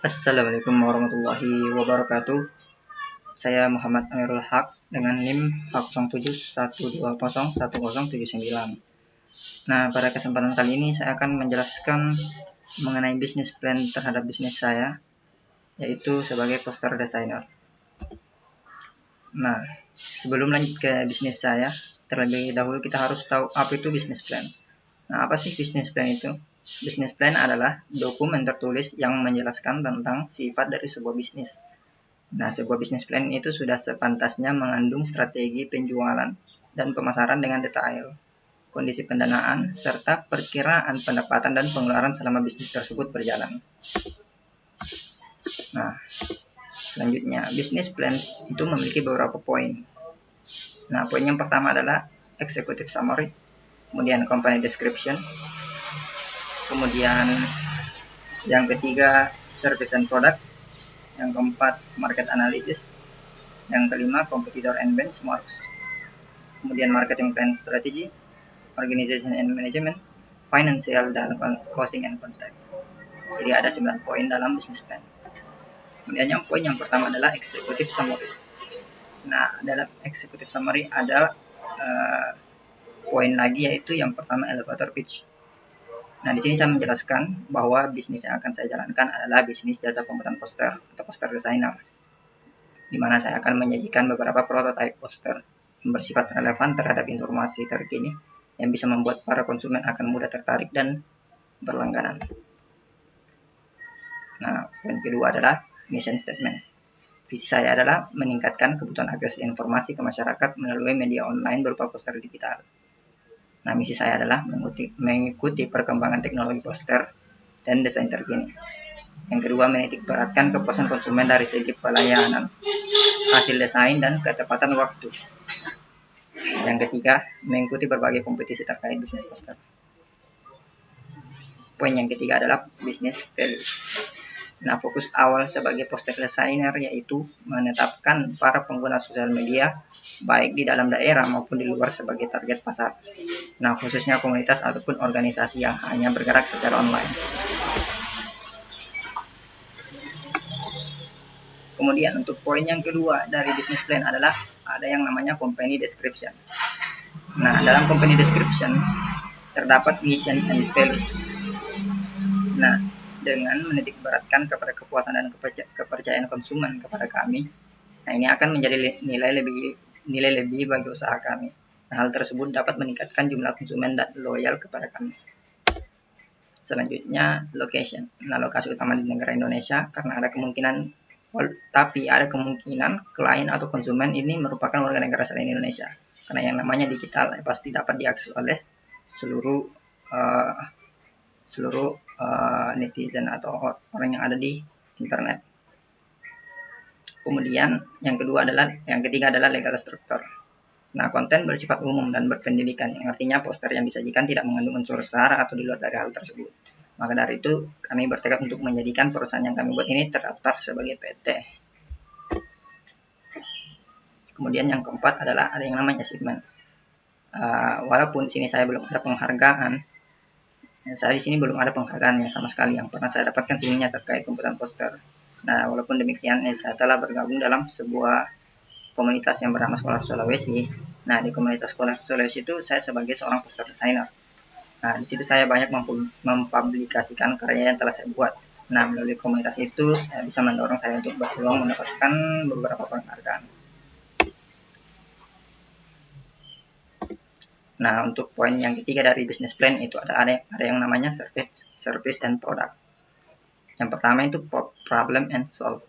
Assalamualaikum warahmatullahi wabarakatuh. Saya Muhammad Amirul Haq dengan NIM 0712011079. Nah, pada kesempatan kali ini saya akan menjelaskan mengenai bisnis plan terhadap bisnis saya, yaitu sebagai poster designer. Nah, sebelum lanjut ke bisnis saya, terlebih dahulu kita harus tahu apa itu bisnis plan. Nah, apa sih bisnis plan itu? Bisnis plan adalah dokumen tertulis yang menjelaskan tentang sifat dari sebuah bisnis. Nah, sebuah bisnis plan itu sudah sepantasnya mengandung strategi penjualan dan pemasaran dengan detail, kondisi pendanaan, serta perkiraan pendapatan dan pengeluaran selama bisnis tersebut berjalan. Nah, selanjutnya, bisnis plan itu memiliki beberapa poin. Nah, poin yang pertama adalah executive summary, kemudian company description, kemudian yang ketiga service and product, yang keempat market analysis, yang kelima competitor and benchmarks, kemudian marketing plan strategy, organization and management, financial, dan closing and contact. Jadi ada 9 poin dalam business plan. Kemudian yang poin yang pertama adalah executive summary. Nah, dalam executive summary ada poin lagi, yaitu yang pertama elevator pitch. Nah, di sini saya menjelaskan bahwa bisnis yang akan saya jalankan adalah bisnis jasa pembuatan poster atau poster designer, di mana saya akan menyajikan beberapa prototype poster yang bersifat relevan terhadap informasi terkini yang bisa membuat para konsumen akan mudah tertarik dan berlangganan. Nah, poin kedua adalah mission statement. Visi saya adalah meningkatkan kebutuhan akses informasi ke masyarakat melalui media online berupa poster digital. Nah, misi saya adalah mengikuti perkembangan teknologi poster dan desain terkini. Yang kedua, menitik beratkan kepuasan konsumen dari segi pelayanan, hasil desain, dan ketepatan waktu. Yang ketiga, mengikuti berbagai kompetisi terkait bisnis poster. Poin yang ketiga adalah business value. Nah, fokus awal sebagai poster designer yaitu menetapkan para pengguna sosial media baik di dalam daerah maupun di luar sebagai target pasar. Nah, khususnya komunitas ataupun organisasi yang hanya bergerak secara online. Kemudian untuk poin yang kedua dari business plan adalah ada yang namanya company description. Nah, dalam company description terdapat mission and value. Nah, dengan menitik beratkan kepada kepuasan dan kepercayaan konsumen kepada kami, nah ini akan menjadi nilai lebih bagi usaha kami. Nah, hal tersebut dapat meningkatkan jumlah konsumen dan loyal kepada kami. Selanjutnya, location. Nah, lokasi utama di negara Indonesia karena ada kemungkinan klien atau konsumen ini merupakan warga negara selain Indonesia. Karena yang namanya digital pasti dapat diakses oleh seluruh netizen atau orang yang ada di internet. Kemudian yang ketiga adalah legal structure. Nah, konten bersifat umum dan berpendidikan, yang artinya poster yang disajikan tidak mengandung unsur sara atau di luar dari hal tersebut. Maka dari itu, kami bertekad untuk menjadikan perusahaan yang kami buat ini terdaftar sebagai PT. Kemudian yang keempat adalah ada yang namanya achievement. Walaupun di sini saya belum ada penghargaan, saya di sini belum ada penghargaan yang sama sekali yang pernah saya dapatkan sebelumnya terkait pembuatan poster. Nah, walaupun demikian, saya telah bergabung dalam sebuah komunitas yang bernama Scholar Sulawesi. Nah, di komunitas Scholar Sulawesi itu saya sebagai seorang poster designer. Nah, di situ saya banyak mempublikasikan karya yang telah saya buat. Nah, melalui komunitas itu bisa mendorong saya untuk berpeluang mendapatkan beberapa penghargaan. Nah, untuk poin yang ketiga dari business plan itu ada yang namanya service and product. Yang pertama itu problem and solve.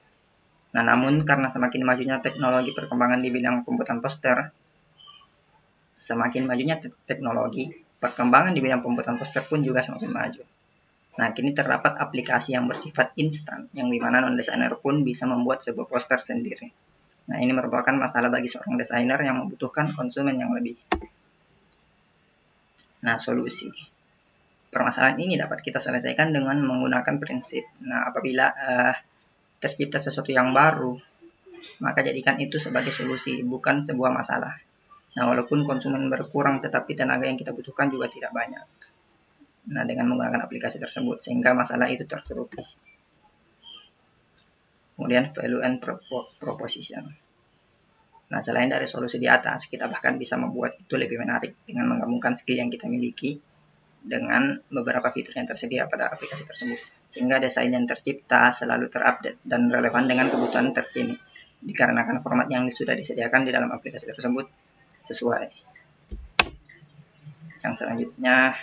Nah, namun karena semakin majunya teknologi perkembangan di bidang pembuatan poster, semakin majunya teknologi perkembangan di bidang pembuatan poster pun juga semakin maju. Nah, kini terdapat aplikasi yang bersifat instan, yang dimana non-designer pun bisa membuat sebuah poster sendiri. Nah, ini merupakan masalah bagi seorang desainer yang membutuhkan konsumen yang lebih. Nah, solusi permasalahan ini dapat kita selesaikan dengan menggunakan prinsip. Nah, apabila tercipta sesuatu yang baru, maka jadikan itu sebagai solusi, bukan sebuah masalah. Nah, walaupun konsumen berkurang, tetapi tenaga yang kita butuhkan juga tidak banyak. Nah, dengan menggunakan aplikasi tersebut, sehingga masalah itu tertutupi. kemudian value and proposition. Nah, selain dari solusi di atas, kita bahkan bisa membuat itu lebih menarik dengan menggabungkan skill yang kita miliki dengan beberapa fitur yang tersedia pada aplikasi tersebut, sehingga desain yang tercipta selalu terupdate dan relevan dengan kebutuhan terkini, dikarenakan format yang sudah disediakan di dalam aplikasi tersebut sesuai. Yang selanjutnya,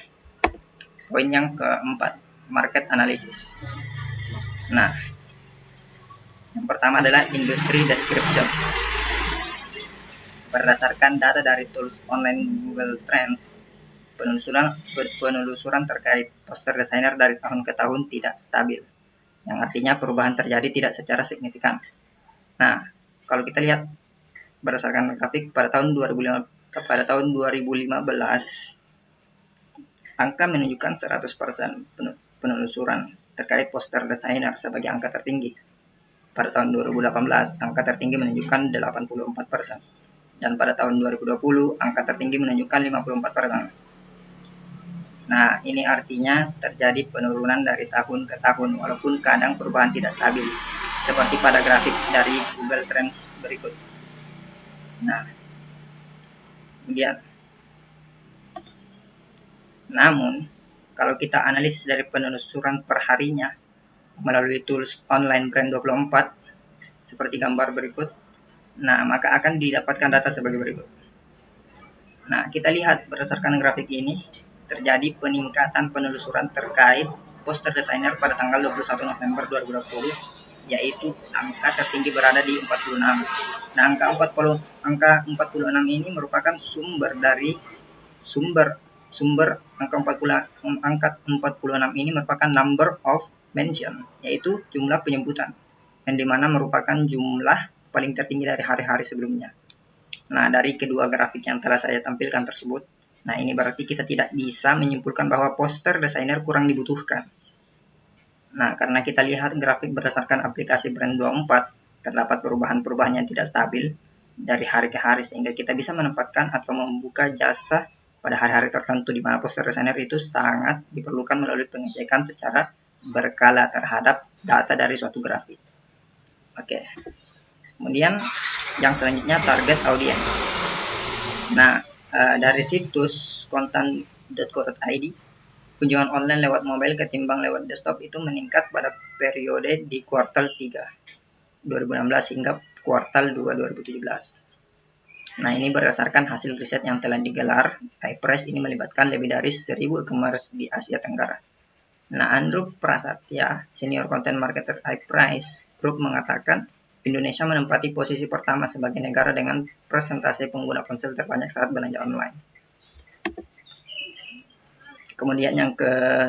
poin yang keempat, market analysis. Nah, yang pertama adalah industry description. Berdasarkan data dari tools online Google Trends, penelusuran terkait poster desainer dari tahun ke tahun tidak stabil, yang artinya perubahan terjadi tidak secara signifikan. Nah, kalau kita lihat berdasarkan grafik pada tahun 2015, angka menunjukkan 100% penelusuran terkait poster desainer sebagai angka tertinggi. Pada tahun 2018, angka tertinggi menunjukkan 84%. Dan pada tahun 2020, angka tertinggi menunjukkan 54%. Nah, ini artinya terjadi penurunan dari tahun ke tahun, walaupun kadang perubahan tidak stabil, seperti pada grafik dari Google Trends berikut. Nah, kemudian, namun, kalau kita analisis dari penelusuran perharinya melalui tools online Brand 24, seperti gambar berikut, nah, maka akan didapatkan data sebagai berikut. Nah, kita lihat berdasarkan grafik ini, terjadi peningkatan penelusuran terkait poster desainer pada tanggal 21 November 2020, yaitu angka tertinggi berada di 46. Nah, angka 46 ini merupakan sumber angka 46 ini merupakan number of mention, yaitu jumlah penyebutan, yang dimana merupakan jumlah paling tertinggi dari hari-hari sebelumnya. Nah, dari kedua grafik yang telah saya tampilkan tersebut, nah ini berarti kita tidak bisa menyimpulkan bahwa poster desainer kurang dibutuhkan. Nah, karena kita lihat grafik berdasarkan aplikasi Brand 24, terdapat perubahan-perubahan yang tidak stabil dari hari ke hari, sehingga kita bisa menempatkan atau membuka jasa pada hari-hari tertentu di mana poster desainer itu sangat diperlukan melalui pengecekan secara berkala terhadap data dari suatu grafik. Oke. Kemudian yang selanjutnya target audience. Nah, dari situs kontan.co.id, kunjungan online lewat mobile ketimbang lewat desktop itu meningkat pada periode di kuartal 3 2016 hingga kuartal 2 2017. Nah, ini berdasarkan hasil riset yang telah digelar. iPress ini melibatkan lebih dari 1.000 e-commerce di Asia Tenggara. Nah, Andrew Prasatya, senior content marketer iPress Group, mengatakan Indonesia menempati posisi pertama sebagai negara dengan persentase pengguna ponsel terbanyak saat belanja online. Kemudian yang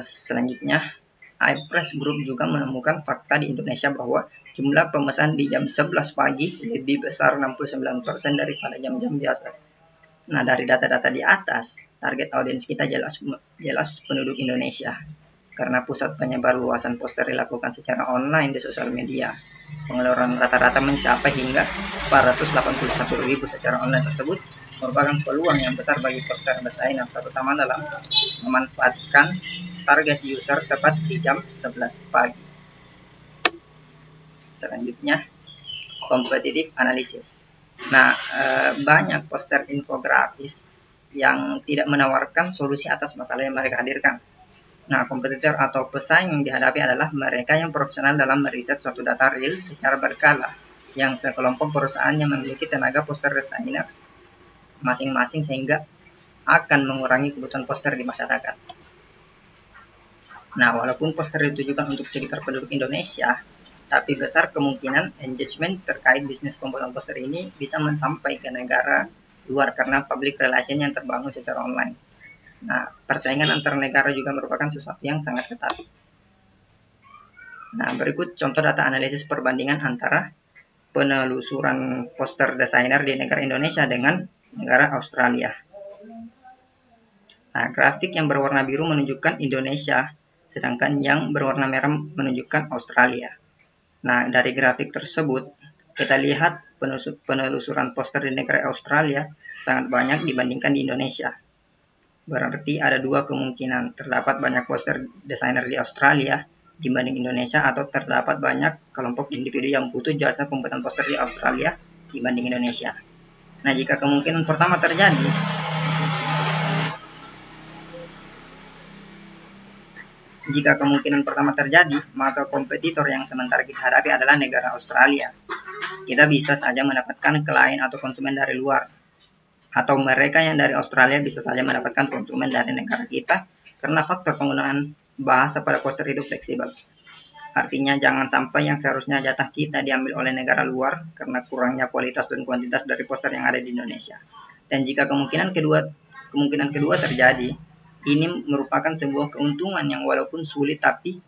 selanjutnya, iPress Group juga menemukan fakta di Indonesia bahwa jumlah pemesan di jam 11 pagi lebih besar 69% daripada jam-jam biasa. Nah, dari data-data di atas, target audiens kita jelas penduduk Indonesia. Karena pusat penyebar luasan poster dilakukan secara online di sosial media, pengeluaran rata-rata mencapai hingga 481.000 secara online tersebut merupakan peluang yang besar bagi poster desainer, terutama dalam memanfaatkan target user tepat di jam 11 pagi. Selanjutnya, competitive analysis. Nah, banyak poster infografis yang tidak menawarkan solusi atas masalah yang mereka hadirkan. Nah, kompetitor atau pesaing yang dihadapi adalah mereka yang profesional dalam meriset suatu data real secara berkala, yang sekelompok perusahaan yang memiliki tenaga poster desainer masing-masing sehingga akan mengurangi kebutuhan poster di masyarakat. Nah, walaupun poster ditujukan untuk sekitar penduduk Indonesia, tapi besar kemungkinan engagement terkait bisnis pembuatan poster ini bisa sampai ke negara luar karena public relation yang terbangun secara online. Nah, persaingan antar negara juga merupakan sesuatu yang sangat ketat. Nah, berikut contoh data analisis perbandingan antara penelusuran poster desainer di negara Indonesia dengan negara Australia. Nah, grafik yang berwarna biru menunjukkan Indonesia, sedangkan yang berwarna merah menunjukkan Australia. Nah, dari grafik tersebut, kita lihat penelusuran poster di negara Australia sangat banyak dibandingkan di Indonesia. Berarti ada dua kemungkinan, terdapat banyak poster desainer di Australia dibanding Indonesia, atau terdapat banyak kelompok individu yang butuh jasa pembuatan poster di Australia dibanding Indonesia. Nah, jika kemungkinan pertama terjadi, maka kompetitor yang sementara kita hadapi adalah negara Australia. Kita bisa saja mendapatkan klien atau konsumen dari luar, atau mereka yang dari Australia bisa saja mendapatkan konsumen dari negara kita, karena faktor penggunaan bahasa pada poster itu fleksibel. Artinya jangan sampai yang seharusnya jatah kita diambil oleh negara luar karena kurangnya kualitas dan kuantitas dari poster yang ada di Indonesia. Dan jika kemungkinan kedua terjadi, ini merupakan sebuah keuntungan yang walaupun sulit tapi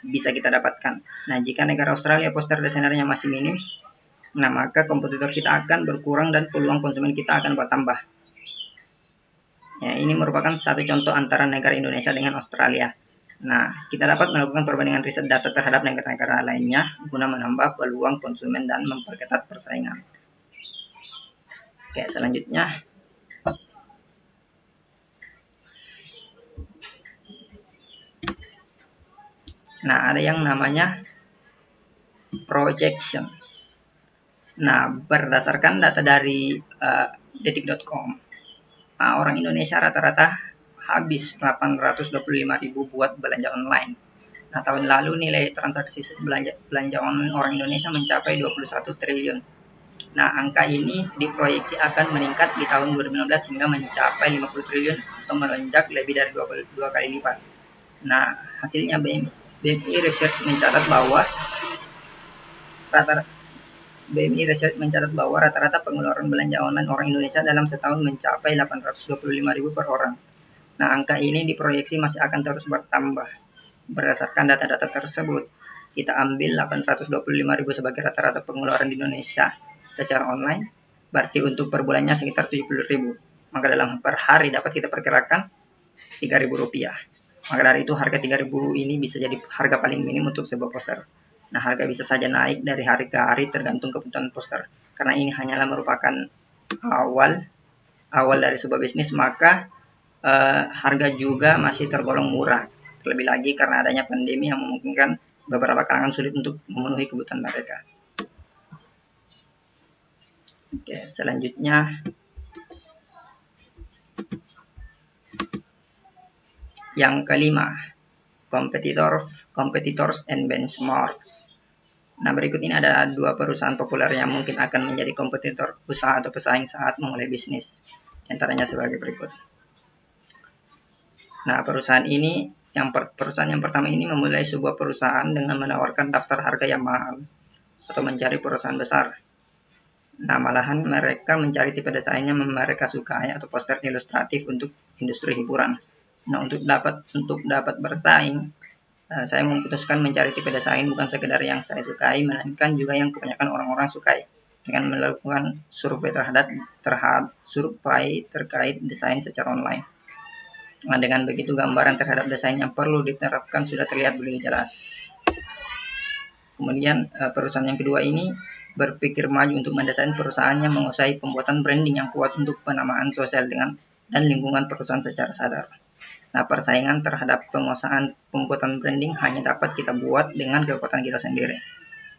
bisa kita dapatkan. Nah, jika negara Australia poster desainernya masih minim, nah maka kompetitor kita akan berkurang dan peluang konsumen kita akan bertambah. Ya, ini merupakan satu contoh antara negara Indonesia dengan Australia. Nah, kita dapat melakukan perbandingan riset data terhadap negara-negara lainnya guna menambah peluang konsumen dan memperketat persaingan. Oke, selanjutnya. Nah, ada yang namanya projection. Nah, berdasarkan data dari detik.com, orang Indonesia rata-rata habis 825.000 buat belanja online. Nah, tahun lalu nilai transaksi belanja online orang Indonesia mencapai 21 triliun. Nah, angka ini diproyeksi akan meningkat di tahun 2015 hingga mencapai 50 triliun atau melonjak lebih dari 2 kali lipat. Nah, hasilnya BMI Research mencatat bahwa rata-rata pengeluaran belanja online orang Indonesia dalam setahun mencapai 825.000 per orang. Nah, angka ini diproyeksi masih akan terus bertambah. Berdasarkan data-data tersebut, kita ambil 825.000 sebagai rata-rata pengeluaran di Indonesia secara online, berarti untuk per bulannya sekitar 70.000. Maka dalam per hari dapat kita perkirakan Rp3.000. Maka dari itu harga 3.000 ini bisa jadi harga paling minim untuk sebuah poster. Nah, harga bisa saja naik dari hari ke hari tergantung kebutuhan poster. Karena ini hanyalah merupakan awal dari sebuah bisnis, maka harga juga masih tergolong murah. Terlebih lagi karena adanya pandemi yang memungkinkan beberapa kalangan sulit untuk memenuhi kebutuhan mereka. Oke, selanjutnya yang kelima, competitors and benchmarks. Nah, berikut ini ada 2 perusahaan populer yang mungkin akan menjadi kompetitor usaha atau pesaing saat memulai bisnis. Antaranya sebagai berikut. Nah, perusahaan yang pertama ini memulai sebuah perusahaan dengan menawarkan daftar harga yang mahal atau mencari perusahaan besar. Nah, malahan mereka mencari tipe desain yang mereka sukai atau poster ilustratif untuk industri hiburan. Nah, untuk dapat bersaing, saya memutuskan mencari tipe desain bukan sekedar yang saya sukai, melainkan juga yang kebanyakan orang-orang sukai, dengan melakukan survei terkait desain secara online. Nah, dengan begitu gambaran terhadap desain yang perlu diterapkan sudah terlihat lebih jelas. Kemudian perusahaan yang kedua ini berpikir maju untuk mendesain perusahaan yang menguasai pembuatan branding yang kuat untuk penamaan sosial dan lingkungan perusahaan secara sadar. Nah, persaingan terhadap penguasaan pembuatan branding hanya dapat kita buat dengan kekuatan kita sendiri.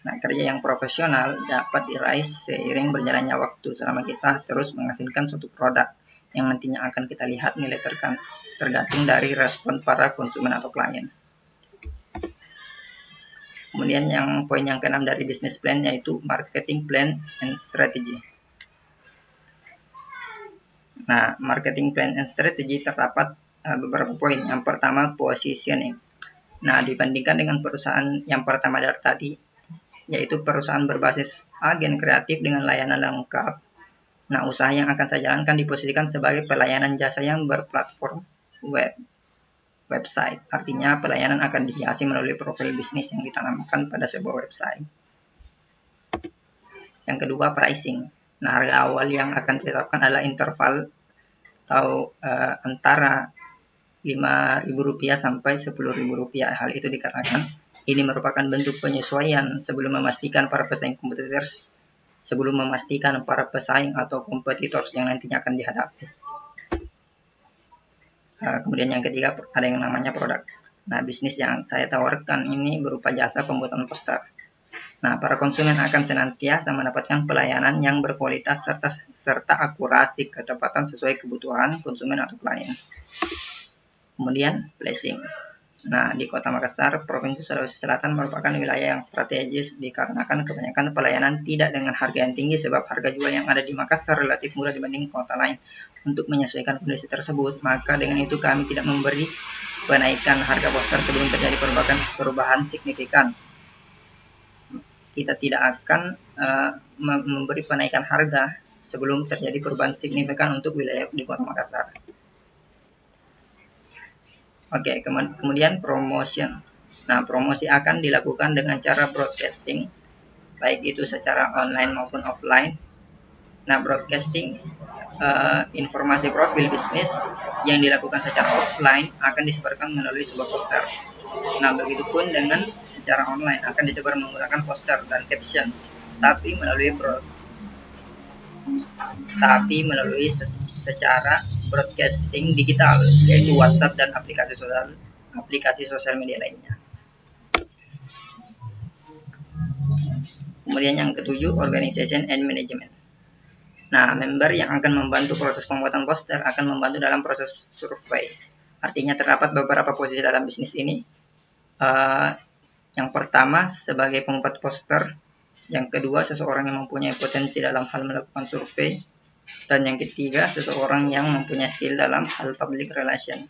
Nah, kerja yang profesional dapat diraih seiring berjalannya waktu selama kita terus menghasilkan suatu produk yang nantinya akan kita lihat nilai tergantung dari respon para konsumen atau klien. Kemudian poin yang keenam dari business plan yaitu marketing plan and strategy. Nah, marketing plan and strategy terdapat beberapa poin. Yang pertama, positioning. Nah, dibandingkan dengan perusahaan yang pertama dari tadi, yaitu perusahaan berbasis agen kreatif dengan layanan lengkap. Nah, usaha yang akan saya jalankan diposisikan sebagai pelayanan jasa yang berplatform website. Artinya pelayanan akan dihiasi melalui profil bisnis yang ditanamkan pada sebuah website. Yang kedua, pricing. Nah, harga awal yang akan ditetapkan adalah interval atau antara Rp5.000 sampai Rp10.000. Hal itu dikarenakan ini merupakan bentuk penyesuaian sebelum memastikan para pesaing atau kompetitors yang nantinya akan dihadapi. Kemudian yang ketiga ada yang namanya produk. Nah, bisnis yang saya tawarkan ini berupa jasa pembuatan poster. Nah, para konsumen akan senantiasa mendapatkan pelayanan yang berkualitas serta akurasi ketepatan sesuai kebutuhan konsumen atau klien. Kemudian, placing. Nah, di Kota Makassar, Provinsi Sulawesi Selatan merupakan wilayah yang strategis dikarenakan kebanyakan pelayanan tidak dengan harga yang tinggi sebab harga jual yang ada di Makassar relatif murah dibanding kota lain. Untuk menyesuaikan kondisi tersebut, maka dengan itu kami tidak memberi penaikan harga poster sebelum terjadi perubahan signifikan. Kita tidak akan memberi penaikan harga sebelum terjadi perubahan signifikan untuk wilayah di Kota Makassar. Oke, kemudian promotion. Nah, promosi akan dilakukan dengan cara broadcasting, baik itu secara online maupun offline. Nah, broadcasting informasi profil bisnis yang dilakukan secara offline akan disebarkan melalui sebuah poster. Nah, begitupun dengan secara online akan disebar menggunakan poster dan caption, tapi melalui secara broadcasting digital, yaitu WhatsApp dan aplikasi sosial media lainnya. Kemudian yang ketujuh, organization and management. Nah, member yang akan membantu proses pembuatan poster akan membantu dalam proses survei. Artinya terdapat beberapa posisi dalam bisnis ini. Yang pertama, sebagai pembuat poster. Yang kedua, seseorang yang mempunyai potensi dalam hal melakukan survei. Dan yang ketiga, seseorang yang mempunyai skill dalam hal public relation.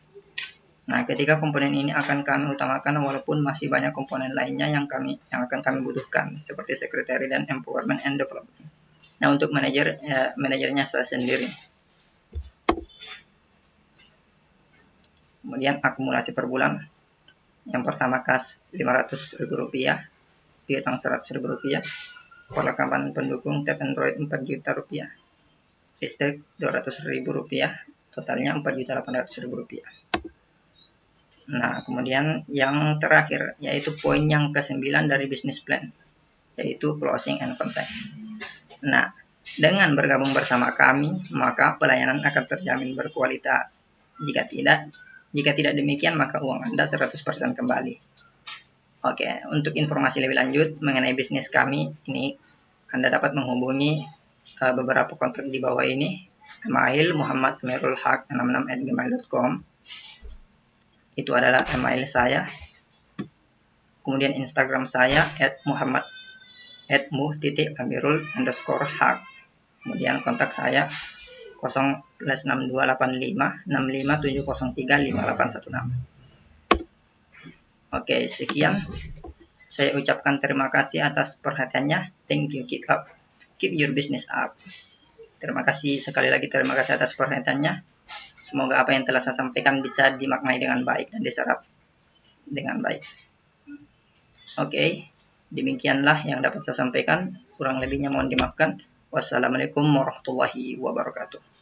Nah, ketiga komponen ini akan kami utamakan walaupun masih banyak komponen lainnya yang akan kami butuhkan, seperti secretary dan empowerment and development. Nah, untuk manajernya saya sendiri. Kemudian akumulasi per bulan. Yang pertama kas Rp500.000, piutang Rp100.000, perlengkapan pendukung tab Android Rp4 juta, listrik Rp200.000, totalnya Rp4.800.000. Nah, kemudian yang terakhir yaitu poin yang ke-9 dari business plan, yaitu closing and contact. Nah, dengan bergabung bersama kami, maka pelayanan akan terjamin berkualitas. Jika tidak demikian, maka uang Anda 100% kembali. Oke, untuk informasi lebih lanjut mengenai bisnis kami ini, Anda dapat menghubungi beberapa kontak di bawah ini. Email muhammadmirulhaq66@gmail.com. Itu adalah email saya. Kemudian Instagram saya @muh_amirul_haq. Kemudian kontak saya 0+62856570358816. Oke, sekian. Saya ucapkan terima kasih atas perhatiannya. Thank you, keep your business up. Terima kasih sekali lagi, terima kasih atas perhatiannya. Semoga apa yang telah saya sampaikan bisa dimaknai dengan baik dan diserap dengan baik. Oke, demikianlah yang dapat saya sampaikan. Kurang lebihnya mohon dimaafkan. Wassalamualaikum warahmatullahi wabarakatuh.